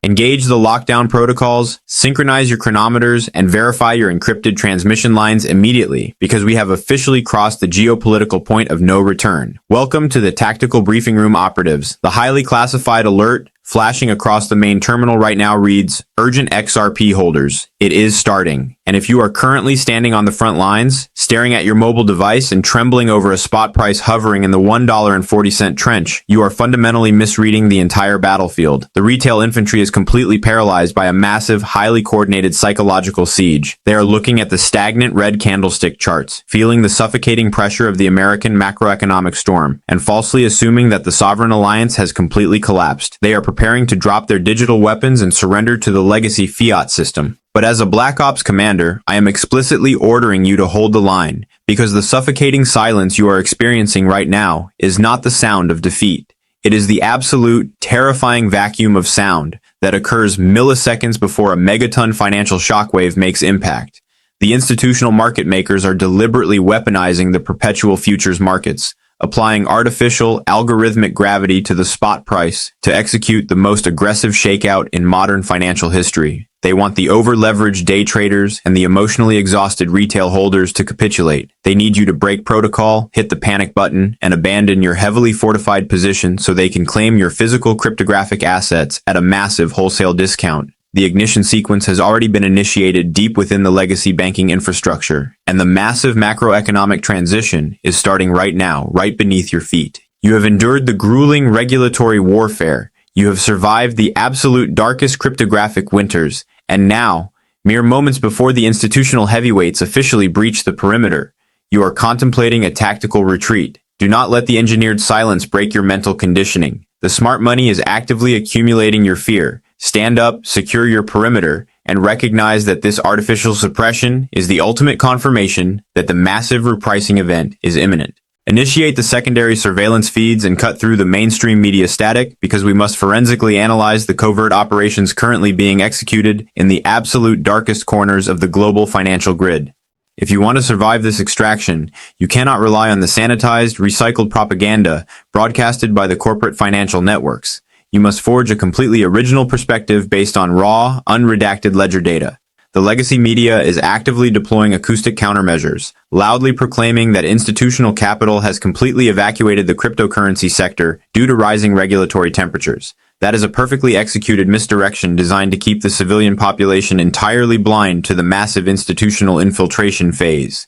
Engage the lockdown protocols, synchronize your chronometers, and verify your encrypted transmission lines immediately, because we have officially crossed the geopolitical point of no return. Welcome to the Tactical Briefing Room operatives. The highly classified alert flashing across the main terminal right now reads, "Urgent XRP holders. It is starting." And if you are currently standing on the front lines, staring at your mobile device and trembling over a spot price hovering in the $1.40 trench, you are fundamentally misreading the entire battlefield. The retail infantry is completely paralyzed by a massive, highly coordinated psychological siege. They are looking at the stagnant red candlestick charts, feeling the suffocating pressure of the American macroeconomic storm, and falsely assuming that the sovereign alliance has completely collapsed. They are preparing to drop their digital weapons and surrender to the legacy fiat system. But as a Black Ops commander, I am explicitly ordering you to hold the line, because the suffocating silence you are experiencing right now is not the sound of defeat. It is the absolute, terrifying vacuum of sound that occurs milliseconds before a megaton financial shockwave makes impact. The institutional market makers are deliberately weaponizing the perpetual futures markets, applying artificial, algorithmic gravity to the spot price to execute the most aggressive shakeout in modern financial history. They want the over-leveraged day traders and the emotionally exhausted retail holders to capitulate. They need you to break protocol, hit the panic button, and abandon your heavily fortified position so they can claim your physical cryptographic assets at a massive wholesale discount. The ignition sequence has already been initiated deep within the legacy banking infrastructure, and the massive macroeconomic transition is starting right now, right beneath your feet. You have endured the grueling regulatory warfare. You have survived the absolute darkest cryptographic winters, and now, mere moments before the institutional heavyweights officially breach the perimeter, you are contemplating a tactical retreat. Do not let the engineered silence break your mental conditioning. The smart money is actively accumulating your fear. Stand up, secure your perimeter, and recognize that this artificial suppression is the ultimate confirmation that the massive repricing event is imminent. Initiate the secondary surveillance feeds and cut through the mainstream media static, because we must forensically analyze the covert operations currently being executed in the absolute darkest corners of the global financial grid. If you want to survive this extraction, you cannot rely on the sanitized, recycled propaganda broadcasted by the corporate financial networks. You must forge a completely original perspective based on raw, unredacted ledger data. The legacy media is actively deploying acoustic countermeasures, loudly proclaiming that institutional capital has completely evacuated the cryptocurrency sector due to rising regulatory temperatures. That is a perfectly executed misdirection designed to keep the civilian population entirely blind to the massive institutional infiltration phase.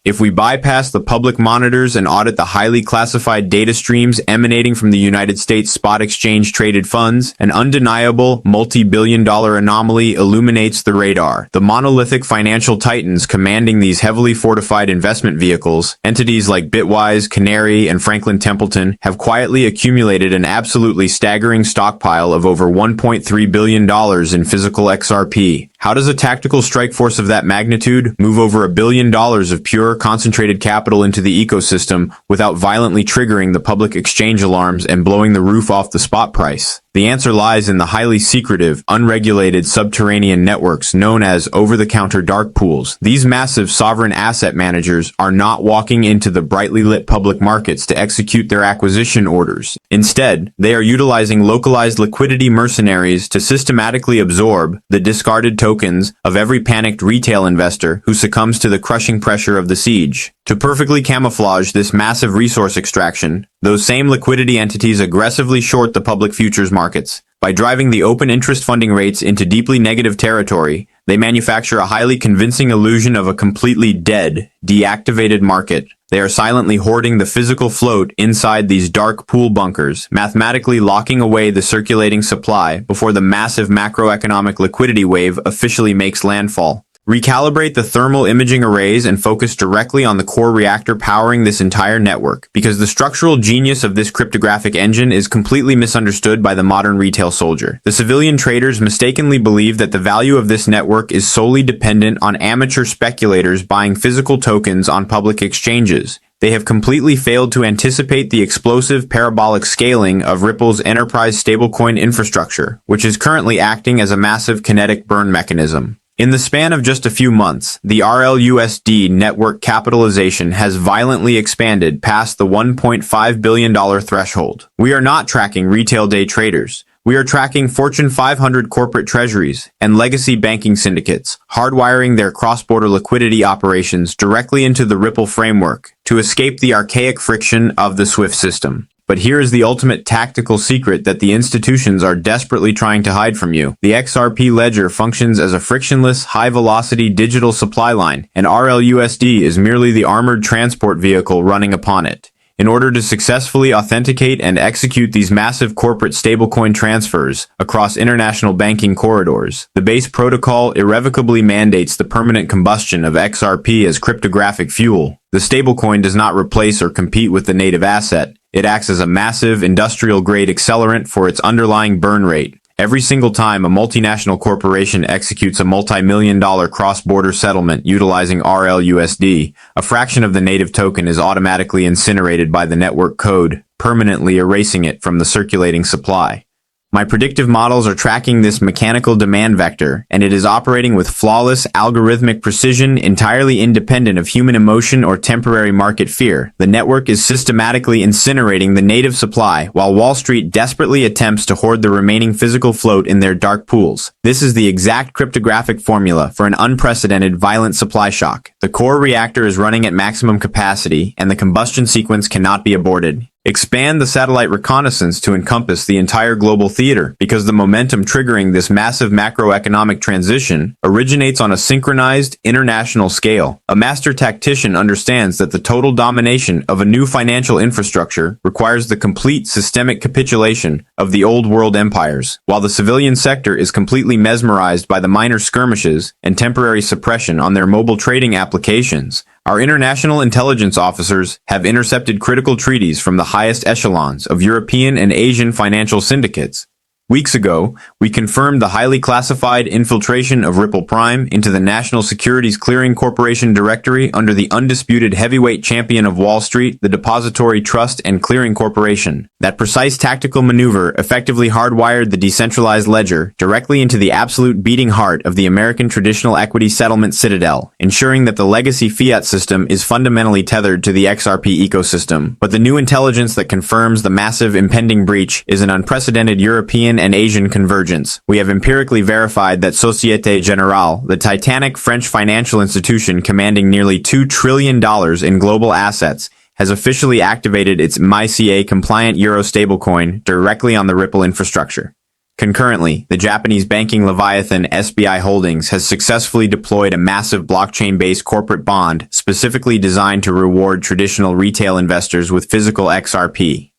If we bypass the public monitors and audit the highly classified data streams emanating from the United States spot exchange traded funds, an undeniable multi-billion-dollar anomaly illuminates the radar. The monolithic financial titans commanding these heavily fortified investment vehicles, entities like Bitwise, Canary, and Franklin Templeton, have quietly accumulated an absolutely staggering stockpile of over $1.3 billion in physical XRP. How does a tactical strike force of that magnitude move over $1 billion of pure, concentrated capital into the ecosystem without violently triggering the public exchange alarms and blowing the roof off the spot price? The answer lies in the highly secretive, unregulated subterranean networks known as over-the-counter dark pools. These massive sovereign asset managers are not walking into the brightly lit public markets to execute their acquisition orders. Instead, they are utilizing localized liquidity mercenaries to systematically absorb the discarded tokens of every panicked retail investor who succumbs to the crushing pressure of the siege. To perfectly camouflage this massive resource extraction, those same liquidity entities aggressively short the public futures markets. By driving the open interest funding rates into deeply negative territory, they manufacture a highly convincing illusion of a completely dead, deactivated market. They are silently hoarding the physical float inside these dark pool bunkers, mathematically locking away the circulating supply before the massive macroeconomic liquidity wave officially makes landfall. Recalibrate the thermal imaging arrays and focus directly on the core reactor powering this entire network, because the structural genius of this cryptographic engine is completely misunderstood by the modern retail soldier. The civilian traders mistakenly believe that the value of this network is solely dependent on amateur speculators buying physical tokens on public exchanges. They have completely failed to anticipate the explosive parabolic scaling of Ripple's enterprise stablecoin infrastructure, which is currently acting as a massive kinetic burn mechanism. In the span of just a few months, the RLUSD network capitalization has violently expanded past the $1.5 billion threshold. We are not tracking retail day traders. We are tracking Fortune 500 corporate treasuries and legacy banking syndicates, hardwiring their cross-border liquidity operations directly into the Ripple framework to escape the archaic friction of the SWIFT system. But here is the ultimate tactical secret that the institutions are desperately trying to hide from you. The XRP ledger functions as a frictionless, high-velocity digital supply line, and RLUSD is merely the armored transport vehicle running upon it. In order to successfully authenticate and execute these massive corporate stablecoin transfers across international banking corridors, the base protocol irrevocably mandates the permanent combustion of XRP as cryptographic fuel. The stablecoin does not replace or compete with the native asset. It acts as a massive industrial-grade accelerant for its underlying burn rate. Every single time a multinational corporation executes a multi-million-dollar cross-border settlement utilizing RLUSD, a fraction of the native token is automatically incinerated by the network code, permanently erasing it from the circulating supply. My predictive models are tracking this mechanical demand vector, and it is operating with flawless algorithmic precision entirely independent of human emotion or temporary market fear. The network is systematically incinerating the native supply, while Wall Street desperately attempts to hoard the remaining physical float in their dark pools. This is the exact cryptographic formula for an unprecedented violent supply shock. The core reactor is running at maximum capacity, and the combustion sequence cannot be aborted. Expand the satellite reconnaissance to encompass the entire global theater, because the momentum triggering this massive macroeconomic transition originates on a synchronized international scale. A master tactician understands that the total domination of a new financial infrastructure requires the complete systemic capitulation of the old world empires, while the civilian sector is completely mesmerized by the minor skirmishes and temporary suppression on their mobile trading applications. Our international intelligence officers have intercepted critical treaties from the highest echelons of European and Asian financial syndicates. Weeks ago, we confirmed the highly classified infiltration of Ripple Prime into the National Securities Clearing Corporation directory under the undisputed heavyweight champion of Wall Street, the Depository Trust and Clearing Corporation. That precise tactical maneuver effectively hardwired the decentralized ledger directly into the absolute beating heart of the American traditional equity settlement citadel, ensuring that the legacy fiat system is fundamentally tethered to the XRP ecosystem. But the new intelligence that confirms the massive impending breach is an unprecedented European and Asian convergence. We have empirically verified that Société Générale, the titanic French financial institution commanding nearly $2 trillion in global assets, has officially activated its MyCA-compliant euro stablecoin directly on the Ripple infrastructure. Concurrently, the Japanese banking leviathan SBI Holdings has successfully deployed a massive blockchain-based corporate bond specifically designed to reward traditional retail investors with physical XRP.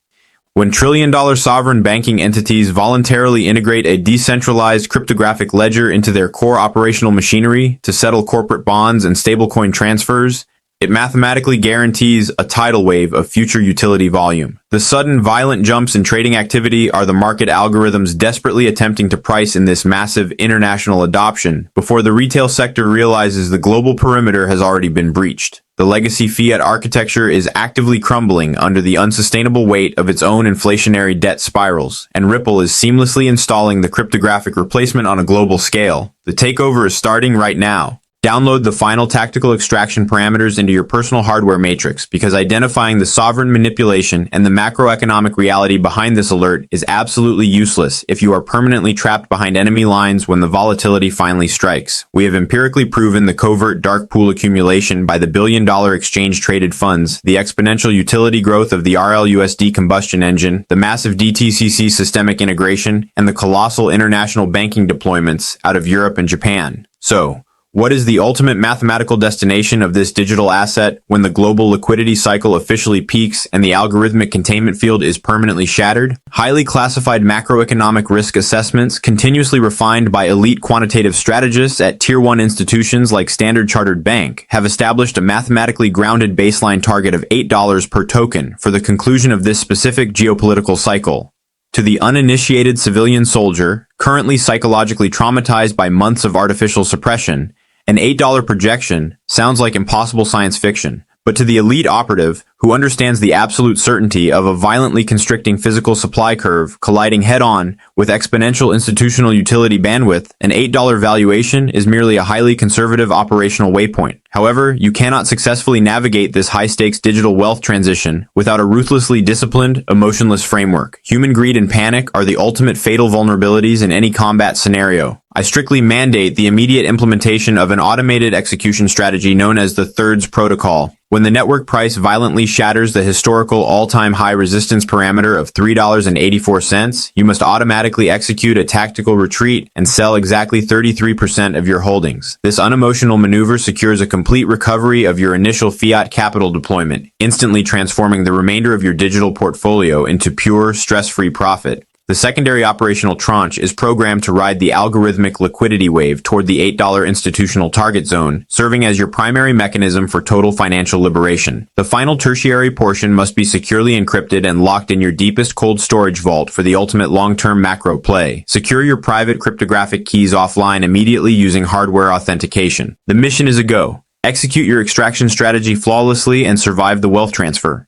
When trillion-dollar sovereign banking entities voluntarily integrate a decentralized cryptographic ledger into their core operational machinery to settle corporate bonds and stablecoin transfers, it mathematically guarantees a tidal wave of future utility volume. The sudden violent jumps in trading activity are the market algorithms desperately attempting to price in this massive international adoption before the retail sector realizes the global perimeter has already been breached. The legacy fiat architecture is actively crumbling under the unsustainable weight of its own inflationary debt spirals, and Ripple is seamlessly installing the cryptographic replacement on a global scale. The takeover is starting right now. Download the final tactical extraction parameters into your personal hardware matrix, because identifying the sovereign manipulation and the macroeconomic reality behind this alert is absolutely useless if you are permanently trapped behind enemy lines when the volatility finally strikes. We have empirically proven the covert dark pool accumulation by the billion-dollar exchange-traded funds, the exponential utility growth of the RLUSD combustion engine, the massive DTCC systemic integration, and the colossal international banking deployments out of Europe and Japan. So, what is the ultimate mathematical destination of this digital asset when the global liquidity cycle officially peaks and the algorithmic containment field is permanently shattered? Highly classified macroeconomic risk assessments, continuously refined by elite quantitative strategists at Tier 1 institutions like Standard Chartered Bank, have established a mathematically grounded baseline target of $8 per token for the conclusion of this specific geopolitical cycle. To the uninitiated civilian soldier, currently psychologically traumatized by months of artificial suppression, an $8 projection sounds like impossible science fiction, But to the elite operative, who understands the absolute certainty of a violently constricting physical supply curve colliding head-on with exponential institutional utility bandwidth, an $8 valuation is merely a highly conservative operational waypoint. However, you cannot successfully navigate this high-stakes digital wealth transition without a ruthlessly disciplined, emotionless framework. Human greed and panic are the ultimate fatal vulnerabilities in any combat scenario. I strictly mandate the immediate implementation of an automated execution strategy known as the Thirds Protocol. When the network price violently shatters the historical all-time high resistance parameter of $3.84, you must automatically execute a tactical retreat and sell exactly 33% of your holdings. This unemotional maneuver secures a complete recovery of your initial fiat capital deployment, instantly transforming the remainder of your digital portfolio into pure, stress-free profit. The secondary operational tranche is programmed to ride the algorithmic liquidity wave toward the $8 institutional target zone, serving as your primary mechanism for total financial liberation. The final tertiary portion must be securely encrypted and locked in your deepest cold storage vault for the ultimate long-term macro play. Secure your private cryptographic keys offline immediately using hardware authentication. The mission is a go. Execute your extraction strategy flawlessly and survive the wealth transfer.